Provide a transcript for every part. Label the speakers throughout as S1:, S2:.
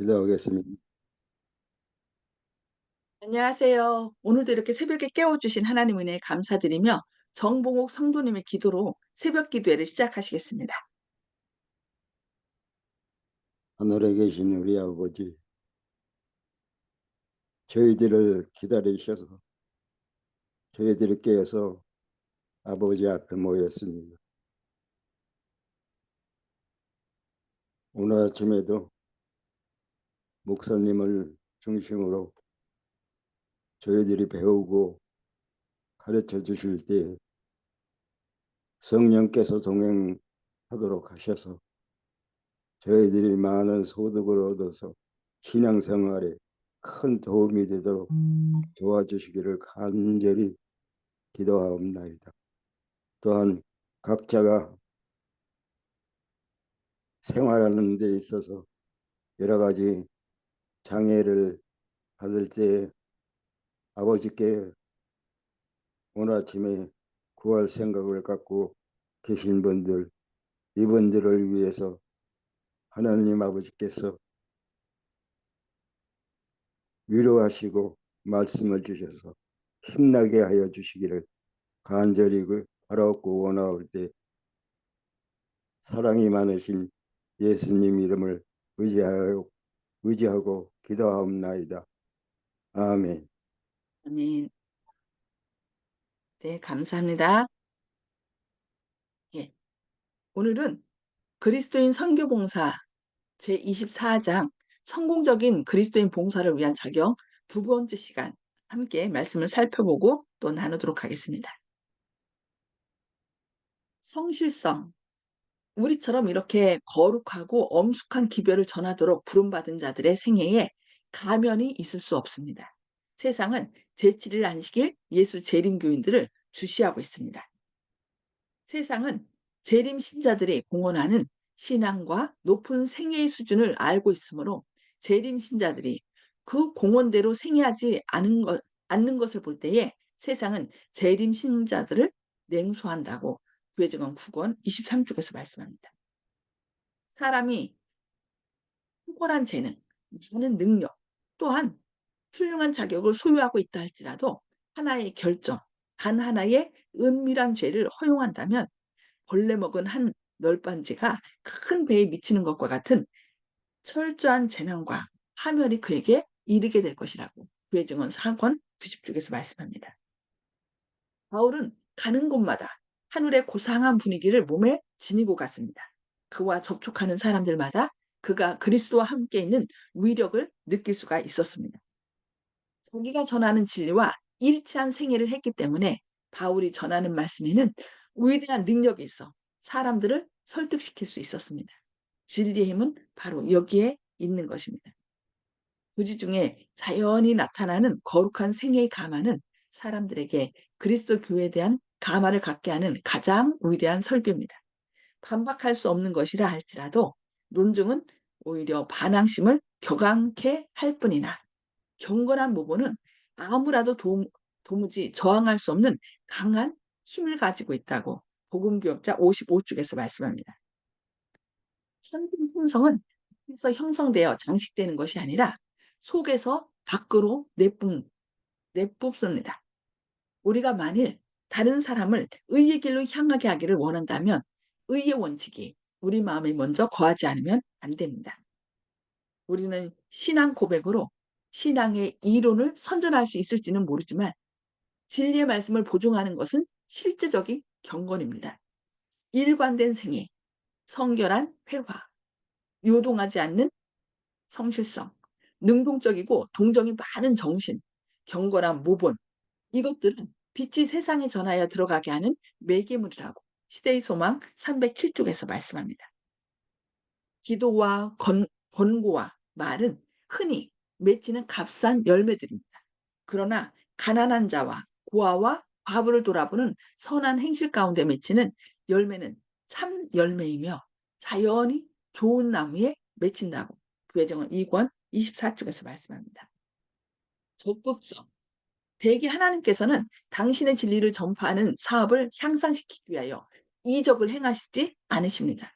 S1: 기도하겠습니다.
S2: 안녕하세요. 오늘도 이렇게 새벽에 깨워주신 하나님 은혜에 감사드리며 정봉옥 성도님의 기도로 새벽 기도회를 시작하시겠습니다.
S1: 하늘에 계신 우리 아버지, 저희들을 기다리셔서 저희들이 깨어서 아버지 앞에 모였습니다. 오늘 아침에도 목사님을 중심으로 저희들이 배우고 가르쳐 주실 때 성령께서 동행하도록 하셔서 저희들이 많은 소득을 얻어서 신앙생활에 큰 도움이 되도록 도와주시기를 간절히 기도하옵나이다. 또한 각자가 생활하는 데 있어서 여러 가지 장애를 받을 때 아버지께 오늘 아침에 구할 생각을 갖고 계신 분들, 이분들을 위해서 하나님 아버지께서 위로하시고 말씀을 주셔서 힘나게 하여 주시기를 간절히 바라옵고 원하올 때 사랑이 많으신 예수님 이름을 의지하고 기도하옵나이다. 아멘.
S2: 아멘. 네, 감사합니다. 예, 오늘은 그리스도인 선교봉사 제24장 성공적인 그리스도인 봉사를 위한 자격 두 번째 시간 함께 말씀을 살펴보고 또 나누도록 하겠습니다. 성실성. 우리처럼 이렇게 거룩하고 엄숙한 기별을 전하도록 부름받은 자들의 생애에 가면이 있을 수 없습니다. 세상은 제7일 안식일 예수 재림교인들을 주시하고 있습니다. 세상은 재림 신자들이 공언하는 신앙과 높은 생애의 수준을 알고 있으므로 재림 신자들이 그 공언대로 생애하지 않는 것을 볼 때에 세상은 재림 신자들을 냉소한다고 교회증언 9권 23쪽에서 말씀합니다. 사람이 탁월한 재능, 많은 능력, 또한 훌륭한 자격을 소유하고 있다 할지라도 하나의 결정, 단 하나의 은밀한 죄를 허용한다면 벌레 먹은 한 널빤지가 큰 배에 미치는 것과 같은 철저한 재난과 파멸이 그에게 이르게 될 것이라고 교회증언 4권 90쪽에서 말씀합니다. 바울은 가는 곳마다 하늘의 고상한 분위기를 몸에 지니고 갔습니다. 그와 접촉하는 사람들마다 그가 그리스도와 함께 있는 위력을 느낄 수가 있었습니다. 자기가 전하는 진리와 일치한 생애를 했기 때문에 바울이 전하는 말씀에는 위대한 능력이 있어 사람들을 설득시킬 수 있었습니다. 진리의 힘은 바로 여기에 있는 것입니다. 부지 중에 자연히 나타나는 거룩한 생애의 감화는 사람들에게 그리스도 교회에 대한 감화를 갖게 하는 가장 위대한 설교입니다. 반박할 수 없는 것이라 할지라도 논증은 오히려 반항심을 격앙케 할 뿐이나 경건한 모보는 아무라도 도무지 저항할 수 없는 강한 힘을 가지고 있다고 복음교역자 55쪽에서 말씀합니다. 참된 품성은 속에서 형성되어 장식되는 것이 아니라 속에서 밖으로 내뿜습니다. 우리가 만일 다른 사람을 의의 길로 향하게 하기를 원한다면 의의 원칙이 우리 마음에 먼저 거하지 않으면 안 됩니다. 우리는 신앙 고백으로 신앙의 이론을 선전할 수 있을지는 모르지만 진리의 말씀을 보증하는 것은 실제적인 경건입니다. 일관된 생애, 성결한 회화, 요동하지 않는 성실성, 능동적이고 동정이 많은 정신, 경건한 모본, 이것들은 빛이 세상에 전하여 들어가게 하는 매개물이라고 시대의 소망 307쪽에서 말씀합니다. 기도와 권고와 말은 흔히 맺히는 값싼 열매들입니다. 그러나 가난한 자와 고아와 과부를 돌아보는 선한 행실 가운데 맺히는 열매는 참 열매이며 자연히 좋은 나무에 맺힌다고 교회정은 2권 24쪽에서 말씀합니다. 적극성. 대개 하나님께서는 당신의 진리를 전파하는 사업을 향상시키기 위하여 이적을 행하시지 않으십니다.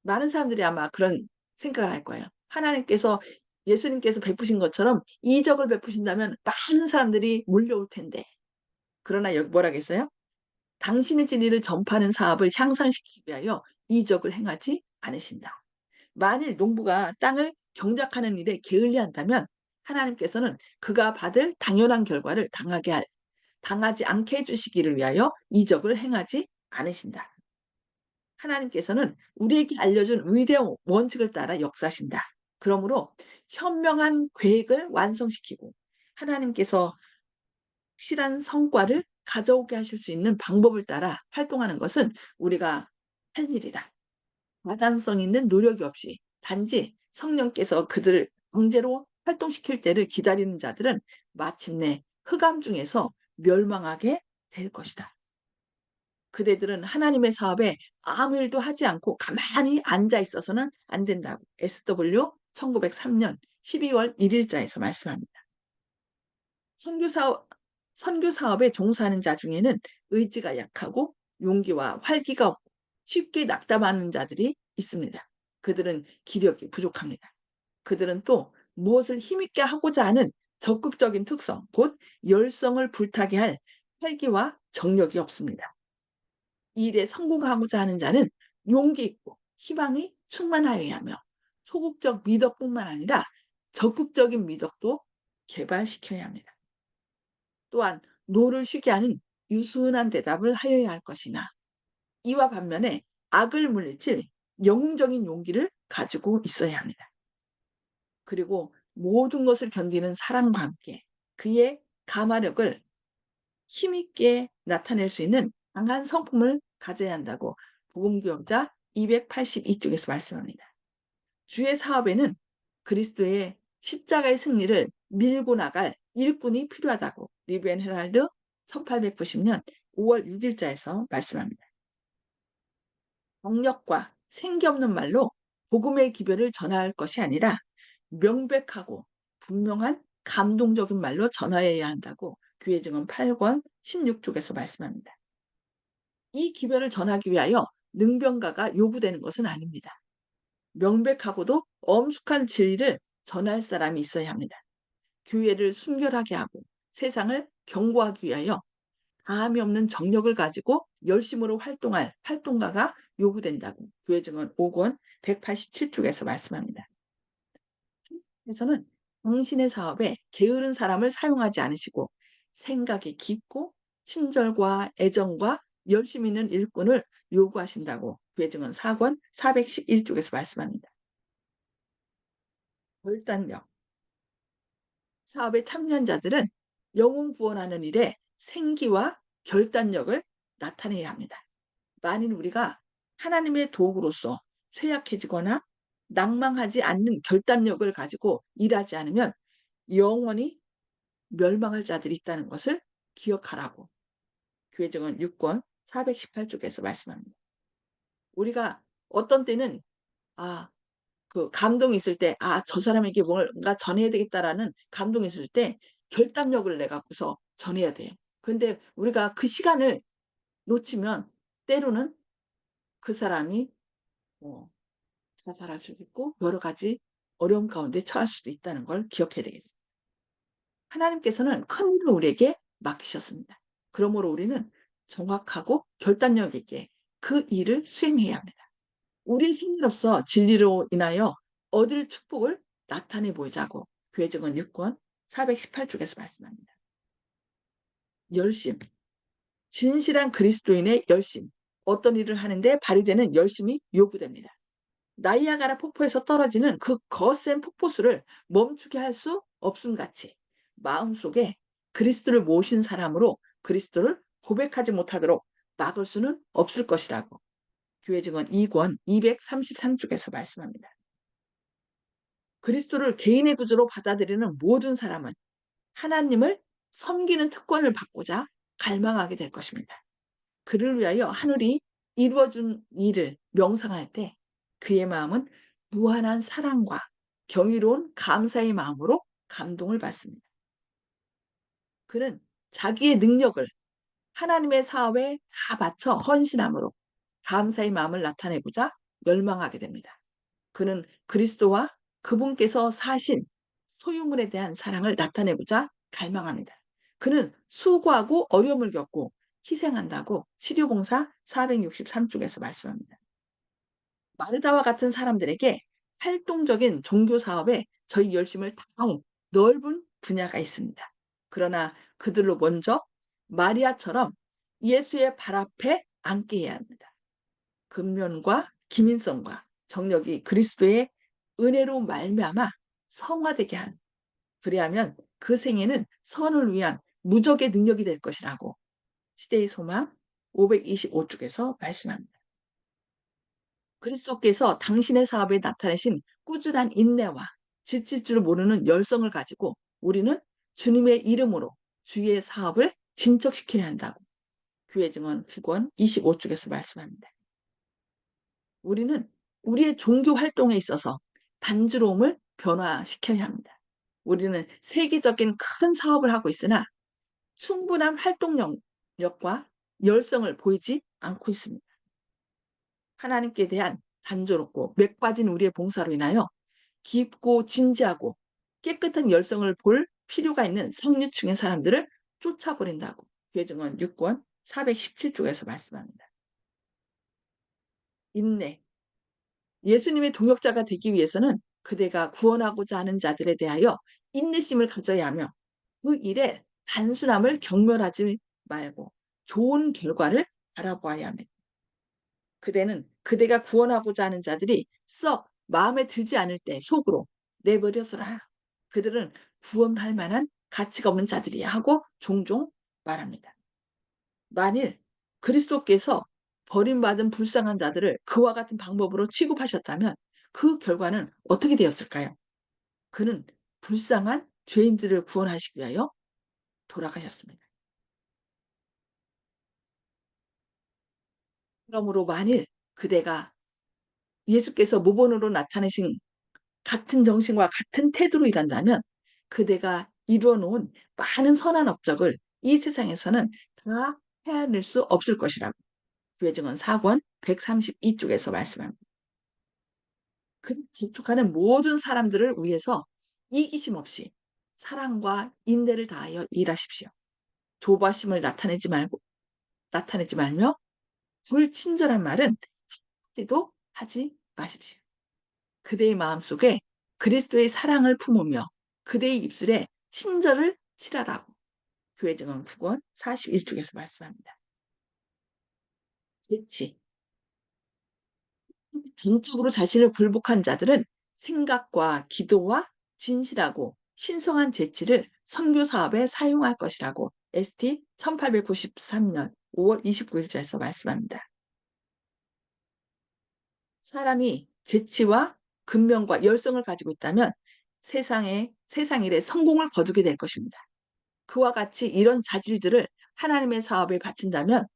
S2: 많은 사람들이 아마 그런 생각을 할 거예요. 하나님께서 예수님께서 베푸신 것처럼 이적을 베푸신다면 많은 사람들이 몰려올 텐데. 그러나 여기 뭐라겠어요? 당신의 진리를 전파하는 사업을 향상시키기 위하여 이적을 행하지 않으신다. 만일 농부가 땅을 경작하는 일에 게을리한다면 하나님께서는 그가 받을 당연한 결과를 당하지 않게 해주시기를 위하여 이적을 행하지 않으신다. 하나님께서는 우리에게 알려준 위대한 원칙을 따라 역사하신다. 그러므로 현명한 계획을 완성시키고 하나님께서 확실한 성과를 가져오게 하실 수 있는 방법을 따라 활동하는 것은 우리가 할 일이다. 마단성 있는 노력이 없이 단지 성령께서 그들을 강제로 활동시킬 때를 기다리는 자들은 마침내 흑암 중에서 멸망하게 될 것이다. 그대들은 하나님의 사업에 아무 일도 하지 않고 가만히 앉아 있어서는 안 된다고 SW 1903년 12월 1일자에서 말씀합니다. 선교 사업에 종사하는 자 중에는 의지가 약하고 용기와 활기가 없고 쉽게 낙담하는 자들이 있습니다. 그들은 기력이 부족합니다. 그들은 또 무엇을 힘있게 하고자 하는 적극적인 특성, 곧 열성을 불타게 할 활기와 정력이 없습니다. 이 일에 성공하고자 하는 자는 용기 있고 희망이 충만하여야 하며 소극적 미덕뿐만 아니라 적극적인 미덕도 개발시켜야 합니다. 또한 노를 쉬게 하는 유순한 대답을 하여야 할 것이나 이와 반면에 악을 물리칠 영웅적인 용기를 가지고 있어야 합니다. 그리고 모든 것을 견디는 사랑과 함께 그의 가마력을 힘있게 나타낼 수 있는 강한 성품을 가져야 한다고 복음교역자 282쪽에서 말씀합니다. 주의 사업에는 그리스도의 십자가의 승리를 밀고 나갈 일꾼이 필요하다고 리브앤 헤랄드 1890년 5월 6일자에서 말씀합니다. 경력과 생기 없는 말로 복음의 기별을 전할 것이 아니라 명백하고 분명한 감동적인 말로 전하여야 한다고 교회 증언 8권 16쪽에서 말씀합니다. 이 기별을 전하기 위하여 능병가가 요구되는 것은 아닙니다. 명백하고도 엄숙한 진리를 전할 사람이 있어야 합니다. 교회를 순결하게 하고 세상을 경고하기 위하여 다함이 없는 정력을 가지고 열심으로 활동할 활동가가 요구된다고 교회 증언 5권 187쪽에서 말씀합니다. 에서는 당신의 사업에 게으른 사람을 사용하지 않으시고 생각이 깊고 친절과 애정과 열심 있는 일꾼을 요구하신다고 교회 증언 4권 411쪽에서 말씀합니다. 결단력. 사업에 참여한 자들은 영혼 구원하는 일에 생기와 결단력을 나타내야 합니다. 만일 우리가 하나님의 도구로서 쇠약해지거나 낭망하지 않는 결단력을 가지고 일하지 않으면 영원히 멸망할 자들이 있다는 것을 기억하라고 교회 증언 6권 418쪽에서 말씀합니다. 우리가 어떤 때는 그 감동이 있을 때 저 사람에게 뭔가 전해야 되겠다라는 감동이 있을 때 결단력을 내 갖고서 전해야 돼요. 근데 우리가 그 시간을 놓치면 때로는 그 사람이 뭐 자살할 수도 있고 여러 가지 어려움 가운데 처할 수도 있다는 걸 기억해야 되겠습니다. 하나님께서는 큰 일을 우리에게 맡기셨습니다. 그러므로 우리는 정확하고 결단력 있게 그 일을 수행해야 합니다. 우리 생애로서 진리로 인하여 얻을 축복을 나타내 보자고 교회 증언 6권 418쪽에서 말씀합니다. 열심, 진실한 그리스도인의 열심, 어떤 일을 하는데 발휘되는 열심이 요구됩니다. 나이아가라 폭포에서 떨어지는 그 거센 폭포수를 멈추게 할 수 없음같이 마음속에 그리스도를 모신 사람으로 그리스도를 고백하지 못하도록 막을 수는 없을 것이라고 교회 증언 2권 233쪽에서 말씀합니다. 그리스도를 개인의 구주로 받아들이는 모든 사람은 하나님을 섬기는 특권을 받고자 갈망하게 될 것입니다. 그를 위하여 하늘이 이루어준 일을 명상할 때 그의 마음은 무한한 사랑과 경이로운 감사의 마음으로 감동을 받습니다. 그는 자기의 능력을 하나님의 사업에 다 바쳐 헌신함으로 감사의 마음을 나타내고자 열망하게 됩니다. 그는 그리스도와 그분께서 사신 소유물에 대한 사랑을 나타내고자 갈망합니다. 그는 수고하고 어려움을 겪고 희생한다고 치료봉사 463쪽에서 말씀합니다. 마르다와 같은 사람들에게 활동적인 종교 사업에 저희 열심을 다할 넓은 분야가 있습니다. 그러나 그들로 먼저 마리아처럼 예수의 발 앞에 앉게 해야 합니다. 근면과 기민성과 정력이 그리스도의 은혜로 말미암아 성화되게 하는, 그리하면 그 생애는 선을 위한 무적의 능력이 될 것이라고 시대의 소망 525쪽에서 말씀합니다. 그리스도께서 당신의 사업에 나타내신 꾸준한 인내와 지칠 줄 모르는 열성을 가지고 우리는 주님의 이름으로 주의 사업을 진척시켜야 한다고 교회 증언 9권 25쪽에서 말씀합니다. 우리는 우리의 종교 활동에 있어서 단조로움을 변화시켜야 합니다. 우리는 세계적인 큰 사업을 하고 있으나 충분한 활동력과 열성을 보이지 않고 있습니다. 하나님께 대한 단조롭고 맥 빠진 우리의 봉사로 인하여 깊고 진지하고 깨끗한 열성을 볼 필요가 있는 성류층의 사람들을 쫓아버린다고 교회증언 6권 417쪽에서 말씀합니다. 인내. 예수님의 동역자가 되기 위해서는 그대가 구원하고자 하는 자들에 대하여 인내심을 가져야 하며 그 일에 단순함을 경멸하지 말고 좋은 결과를 바라보아야 합니다. 그대는 그대가 구원하고자 하는 자들이 썩 마음에 들지 않을 때 속으로 내버려서라. 그들은 구원할 만한 가치가 없는 자들이야 하고 종종 말합니다. 만일 그리스도께서 버림받은 불쌍한 자들을 그와 같은 방법으로 취급하셨다면 그 결과는 어떻게 되었을까요? 그는 불쌍한 죄인들을 구원하시기 위하여 돌아가셨습니다. 그러므로 만일 그대가 예수께서 모본으로 나타내신 같은 정신과 같은 태도로 일한다면 그대가 이루어 놓은 많은 선한 업적을 이 세상에서는 다 헤아릴 수 없을 것이라고 교회증언 4권 132쪽에서 말씀합니다. 그 접촉하는 모든 사람들을 위해서 이기심 없이 사랑과 인내를 다하여 일하십시오. 조바심을 나타내지 말며 불친절한 말은 하지도 하지 마십시오. 그대의 마음속에 그리스도의 사랑을 품으며 그대의 입술에 친절을 칠하라고 교회 증언 9권 41쪽에서 말씀합니다. 재치. 전적으로 자신을 굴복한 자들은 생각과 기도와 진실하고 신성한 재치를 선교 사업에 사용할 것이라고 ST 1893년 5월 29일자에서 말씀합니다. 사람이 재치와 근면과 열성을 가지고 있다면 세상 일에 성공을 거두게 될 것입니다. 그와 같이 이런 자질들을 하나님의 사업에 바친다면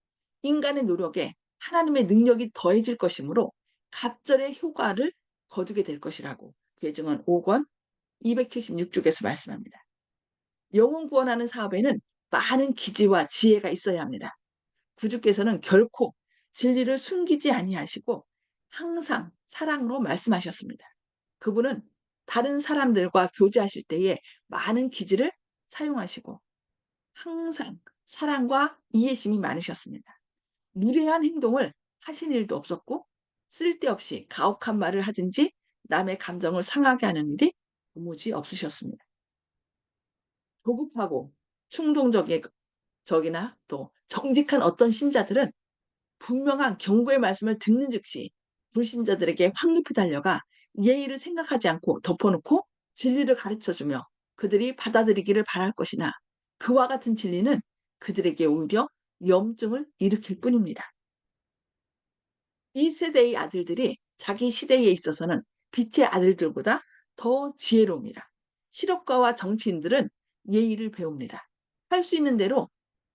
S2: 인간의 노력에 하나님의 능력이 더해질 것이므로 갑절의 효과를 거두게 될 것이라고 교회증언 5권 276쪽에서 말씀합니다. 영혼 구원하는 사업에는 많은 기지와 지혜가 있어야 합니다. 구주께서는 결코 진리를 숨기지 아니하시고 항상 사랑으로 말씀하셨습니다. 그분은 다른 사람들과 교제하실 때에 많은 기지를 사용하시고 항상 사랑과 이해심이 많으셨습니다. 무례한 행동을 하신 일도 없었고 쓸데없이 가혹한 말을 하든지 남의 감정을 상하게 하는 일이 도무지 없으셨습니다. 조급하고 충동적이나 또 정직한 어떤 신자들은 분명한 경고의 말씀을 듣는 즉시 불신자들에게 황급히 달려가 예의를 생각하지 않고 덮어놓고 진리를 가르쳐주며 그들이 받아들이기를 바랄 것이나 그와 같은 진리는 그들에게 오히려 염증을 일으킬 뿐입니다. 이 세대의 아들들이 자기 시대에 있어서는 빛의 아들들보다 더 지혜로웁니다. 실업가와 정치인들은 예의를 배웁니다. 할 수 있는 대로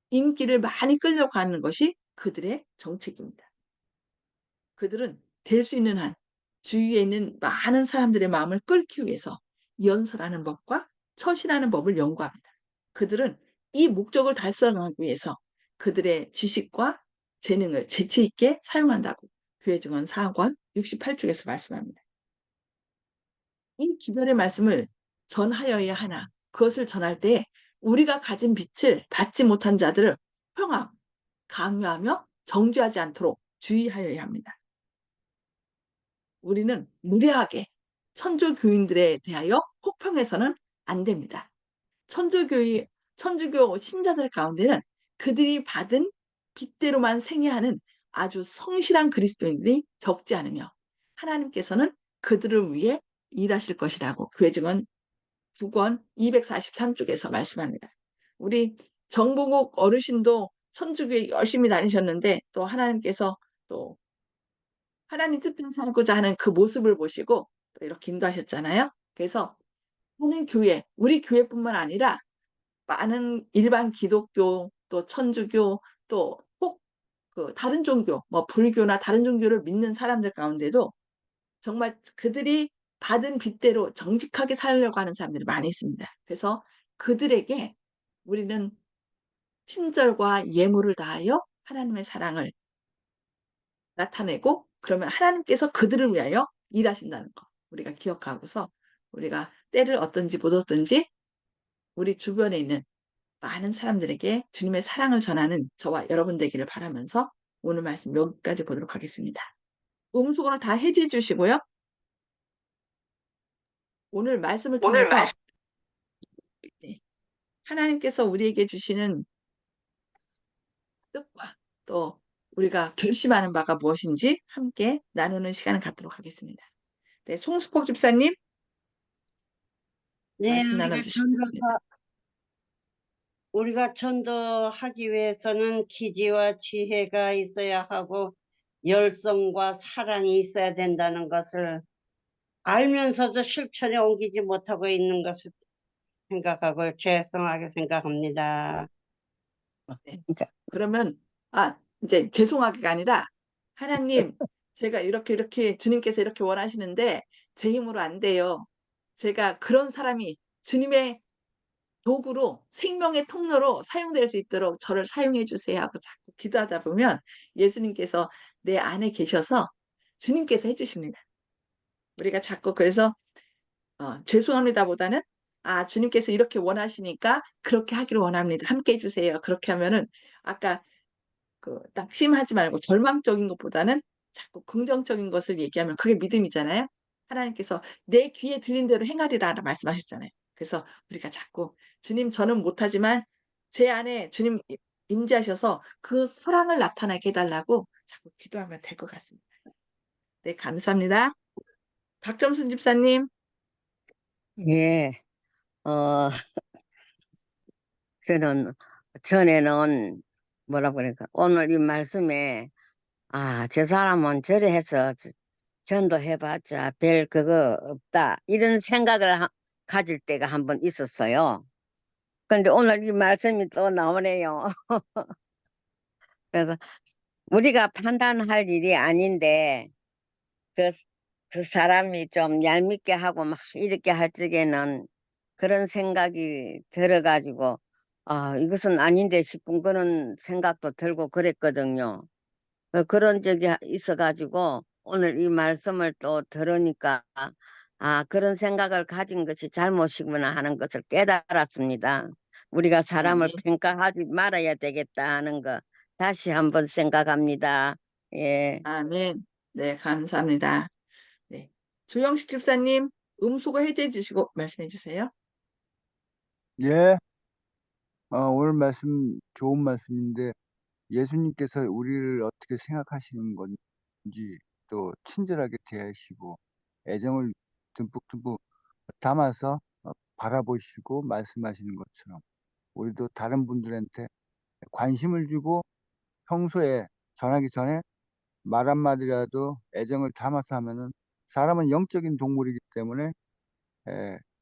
S2: 인기를 많이 끌려고 하는 것이 그들의 정책입니다. 그들은 될 수 있는 한 주위에 있는 많은 사람들의 마음을 끌기 위해서 연설하는 법과 처신하는 법을 연구합니다. 그들은 이 목적을 달성하기 위해서 그들의 지식과 재능을 재치 있게 사용한다고 교회 증언 4권 68쪽에서 말씀합니다. 이 기별의 말씀을 전하여야 하나. 그것을 전할 때 우리가 가진 빛을 받지 못한 자들을 평안, 강요하며 정죄하지 않도록 주의하여야 합니다. 우리는 무례하게 천주교인들에 대하여 혹평해서는 안 됩니다. 천주교의 천주교 신자들 가운데는 그들이 받은 빚대로만 생애하는 아주 성실한 그리스도인들이 적지 않으며 하나님께서는 그들을 위해 일하실 것이라고 교회증언 9권 243쪽에서 말씀합니다. 우리 정보국 어르신도 천주교에 열심히 다니셨는데 또 하나님께서 또 하나님 뜻대로 살고자 하는 그 모습을 보시고 또 이렇게 인도하셨잖아요. 그래서 하는 교회, 우리 교회뿐만 아니라 많은 일반 기독교 또 천주교 또 꼭 그 다른 종교 뭐 불교나 다른 종교를 믿는 사람들 가운데도 정말 그들이 받은 빚대로 정직하게 살려고 하는 사람들이 많이 있습니다. 그래서 그들에게 우리는 친절과 예물을 다하여 하나님의 사랑을 나타내고 그러면 하나님께서 그들을 위하여 일하신다는 거 우리가 기억하고서 우리가 때를 얻든지 못 얻든지 우리 주변에 있는 많은 사람들에게 주님의 사랑을 전하는 저와 여러분 되기를 바라면서 오늘 말씀 여기까지 보도록 하겠습니다. 음속으로 다 해지해 주시고요. 오늘 말씀을
S3: 오늘
S2: 통해서 네, 하나님께서 우리에게 주시는 뜻과 또 우리가 결심하는 바가 무엇인지 함께 나누는 시간을 갖도록 하겠습니다. 네, 송수복 집사님
S3: 네,
S2: 말씀 나눠주시기 바랍니다.
S3: 우리가 전도하기 위해서는 기지와 지혜가 있어야 하고 열성과 사랑이 있어야 된다는 것을 알면서도 실천에 옮기지 못하고 있는 것을 생각하고 죄송하게 생각합니다.
S2: 네.
S3: 진짜.
S2: 그러면 이제 죄송하기가 아니라 하나님 제가 이렇게 주님께서 이렇게 원하시는데 제 힘으로 안 돼요. 제가 그런 사람이 주님의 도구로 생명의 통로로 사용될 수 있도록 저를 사용해 주세요 하고 자꾸 기도하다 보면 예수님께서 내 안에 계셔서 주님께서 해 주십니다. 우리가 자꾸 그래서 죄송합니다보다는 주님께서 이렇게 원하시니까 그렇게 하기를 원합니다. 함께 해 주세요. 그렇게 하면은 아까 그 낙심하지 말고 절망적인 것보다는 자꾸 긍정적인 것을 얘기하면 그게 믿음이잖아요. 하나님께서 내 귀에 들린 대로 행하리라 말씀하셨잖아요. 그래서 우리가 자꾸 주님 저는 못하지만 제 안에 주님 임재하셔서 그 사랑을 나타나게 해달라고 자꾸 기도하면 될 것 같습니다. 네, 감사합니다. 박점순 집사님.
S3: 예, 어, 저는 전에는 뭐라 그럴까 오늘 이 말씀에 저 사람은 저래 해서 전도해봤자 별 그거 없다 이런 생각을 가질 때가 한 번 있었어요. 근데 오늘 이 말씀이 또 나오네요. 그래서 우리가 판단할 일이 아닌데 그, 그 사람이 좀 얄밉게 하고 막 이렇게 할 적에는 그런 생각이 들어가지고 이것은 아닌데 싶은 그런 생각도 들고 그랬거든요. 그런 적이 있어가지고 오늘 이 말씀을 또 들으니까 그런 생각을 가진 것이 잘못이구나 하는 것을 깨달았습니다. 우리가 사람을
S2: 아멘.
S3: 평가하지 말아야 되겠다 하는 거 다시 한번 생각합니다. 예.
S2: 아멘. 네, 감사합니다. 네. 조영식 집사님, 음소거 해제해 주시고 말씀해 주세요.
S1: 예, 오늘 말씀 좋은 말씀인데 예수님께서 우리를 어떻게 생각하시는 건지 또 친절하게 대하시고 애정을 듬뿍듬뿍 담아서 바라보시고 말씀하시는 것처럼 우리도 다른 분들한테 관심을 주고 평소에 전하기 전에 말 한마디라도 애정을 담아서 하면은 사람은 영적인 동물이기 때문에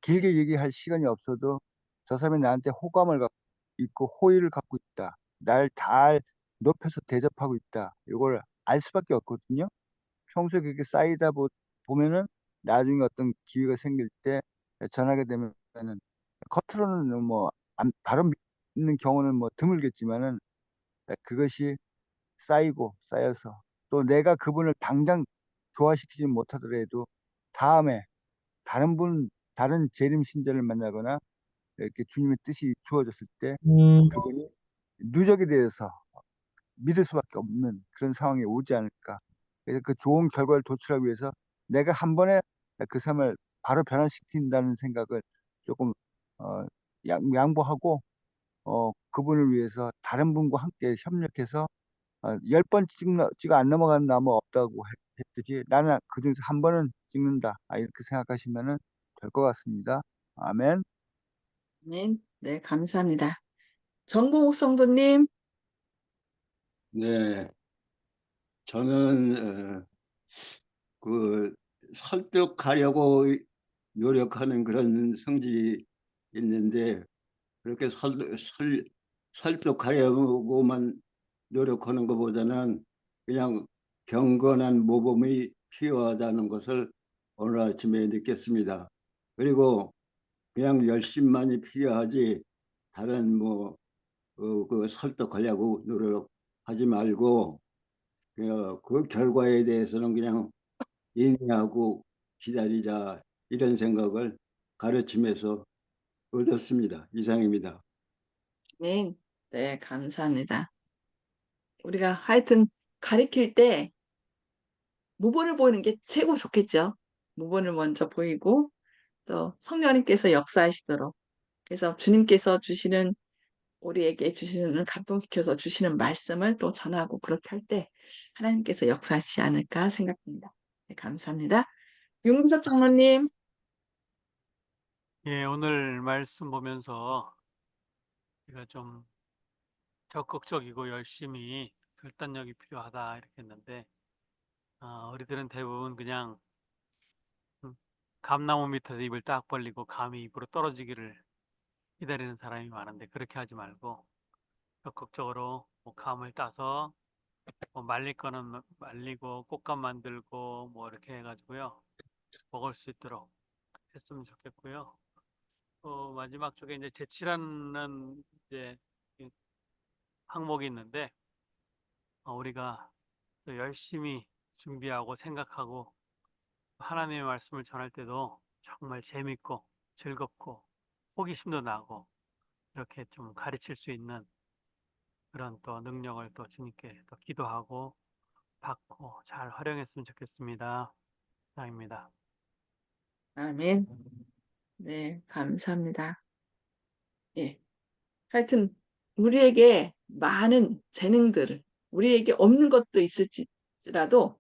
S1: 길게 얘기할 시간이 없어도 저 사람이 나한테 호감을 갖고 있고 호의를 갖고 있다. 날 잘 높여서 대접하고 있다. 이걸 알 수밖에 없거든요. 평소에 그렇게 쌓이다 보면은 나중에 어떤 기회가 생길 때 전하게 되면은 겉으로는 뭐 바로 믿는 경우는 뭐 드물겠지만은 그것이 쌓이고 쌓여서 또 내가 그분을 당장 교화시키지 못하더라도 다음에 다른 재림 신자를 만나거나 이렇게 주님의 뜻이 주어졌을 때 그분이 누적이 되어서 믿을 수밖에 없는 그런 상황이 오지 않을까. 그래서 그 좋은 결과를 도출하기 위해서 내가 한 번에 그 삶을 바로 변화시킨다는 생각을 쪼끔 어 양보하고 그분을 위해서 다른 분과 함께 협력해서 10번 찍어 안 넘어가는 나무 없다고 했듯이 '나는 그중에서 한 번은 찍는다.' 이렇게 생각하시면은 될 것 같습니다. 아멘.
S2: 아멘. 네, 감사합니다. 정봉욱 성도님.
S4: 네, 저는 그 설득하려고 노력하는 그런 성질이 있는데 그렇게 설득하려고만 노력하는 것보다는 그냥 경건한 모범이 필요하다는 것을 오늘 아침에 느꼈습니다. 그리고 그냥 열심만이 필요하지 다른 그 설득하려고 노력하지 말고 그 결과에 대해서는 그냥 인내하고 기다리자 이런 생각을 가르침에서 얻었습니다. 이상입니다.
S2: 네. 네, 감사합니다. 우리가 하여튼 가르칠 때 모본을 보이는 게 최고 좋겠죠. 모본을 먼저 보이고 또 성령님께서 역사하시도록, 그래서 주님께서 주시는, 우리에게 주시는, 감동시켜서 주시는 말씀을 또 전하고 그렇게 할 때 하나님께서 역사하시지 않을까 생각합니다. 네, 감사합니다. 윤구석 장로님.
S5: 예, 오늘 말씀 보면서 제가 좀 적극적이고 열심히 결단력이 필요하다 이렇게 했는데, 우리들은 대부분 그냥 감나무 밑에서 입을 딱 벌리고 감이 입으로 떨어지기를 기다리는 사람이 많은데, 그렇게 하지 말고 적극적으로 뭐 감을 따서 뭐 말릴 거는 말리고 꽃감 만들고 뭐 이렇게 해가지고요 먹을 수 있도록 했으면 좋겠고요. 마지막 쪽에 이제 재치라는 이제 이 항목이 있는데, 우리가 또 열심히 준비하고 생각하고 하나님의 말씀을 전할 때도 정말 재밌고 즐겁고 호기심도 나고 이렇게 좀 가르칠 수 있는 그런 또 능력을 또 주님께 또 기도하고 받고 잘 활용했으면 좋겠습니다. 이상입니다.
S2: 아멘. 네, 감사합니다. 예. 하여튼 우리에게 많은 재능들, 우리에게 없는 것도 있을지라도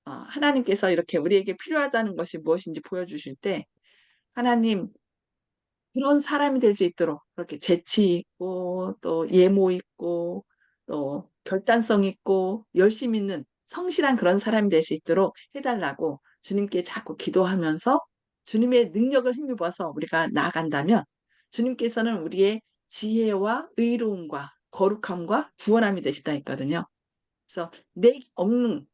S2: 하나님께서 이렇게 우리에게 필요하다는 것이 무엇인지 보여주실 때, 하나님 그런 사람이 될 수 있도록 그렇게 재치 있고 또 예모 있고 또 결단성 있고 열심 있는 성실한 그런 사람이 될 수 있도록 해달라고 주님께 자꾸 기도하면서 주님의 능력을 힘입어서 우리가 나아간다면, 주님께서는 우리의 지혜와 의로움과 거룩함과 구원함이 되시다 했거든요. 그래서 내 없는,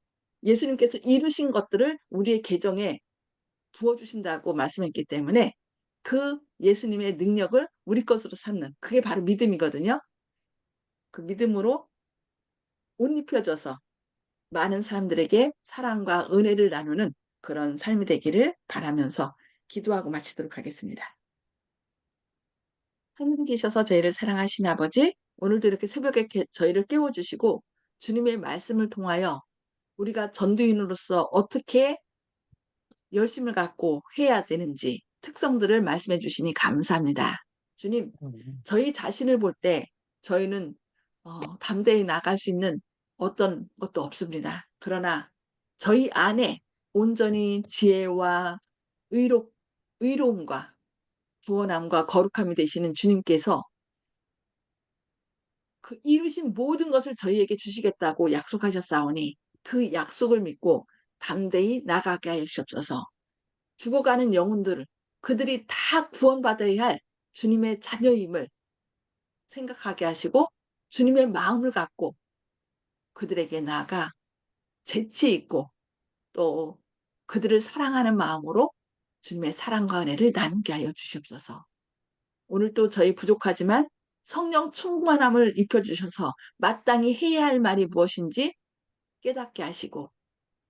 S2: 예수님께서 이루신 것들을 우리의 계정에 부어주신다고 말씀했기 때문에 그 예수님의 능력을 우리 것으로 삼는, 그게 바로 믿음이거든요. 그 믿음으로 옷 입혀져서 많은 사람들에게 사랑과 은혜를 나누는 그런 삶이 되기를 바라면서 기도하고 마치도록 하겠습니다. 하늘에 계셔서 저희를 사랑하신 아버지, 오늘도 이렇게 새벽에 저희를 깨워주시고 주님의 말씀을 통하여 우리가 전도인으로서 어떻게 열심을 갖고 해야 되는지 특성들을 말씀해 주시니 감사합니다. 주님, 저희 자신을 볼 때 저희는 담대히 나갈 수 있는 어떤 것도 없습니다. 그러나 저희 안에 온전히 지혜와 의로, 의로움과 구원함과 거룩함이 되시는 주님께서 그 이루신 모든 것을 저희에게 주시겠다고 약속하셨사오니 그 약속을 믿고 담대히 나가게 하여 주옵소서. 죽어가는 영혼들, 그들이 다 구원받아야 할 주님의 자녀임을 생각하게 하시고 주님의 마음을 갖고 그들에게 나아가 재치 있고 또 그들을 사랑하는 마음으로 주님의 사랑과 은혜를 나누게 하여 주시옵소서. 오늘 또 저희 부족하지만 성령 충만함을 입혀주셔서 마땅히 해야 할 말이 무엇인지 깨닫게 하시고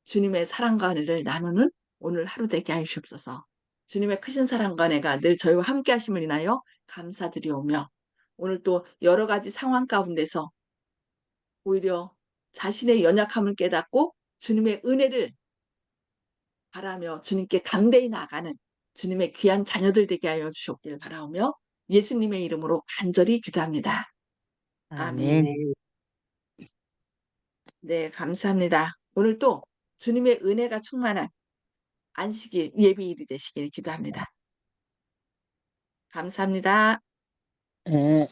S2: 주님의 사랑과 은혜를 나누는 오늘 하루 되게 하시옵소서. 주님의 크신 사랑과 은혜가 늘 저희와 함께 하심을 인하여 감사드리오며, 오늘 또 여러 가지 상황 가운데서 오히려 자신의 연약함을 깨닫고 주님의 은혜를 바라며 주님께 담대히 나아가는 주님의 귀한 자녀들 되게 하여 주시옵길 바라오며 예수님의 이름으로 간절히 기도합니다. 아멘.
S3: 아멘.
S2: 네, 감사합니다. 오늘 또 주님의 은혜가 충만한 안식일 예비일이 되시길 기도합니다. 감사합니다.
S3: 예.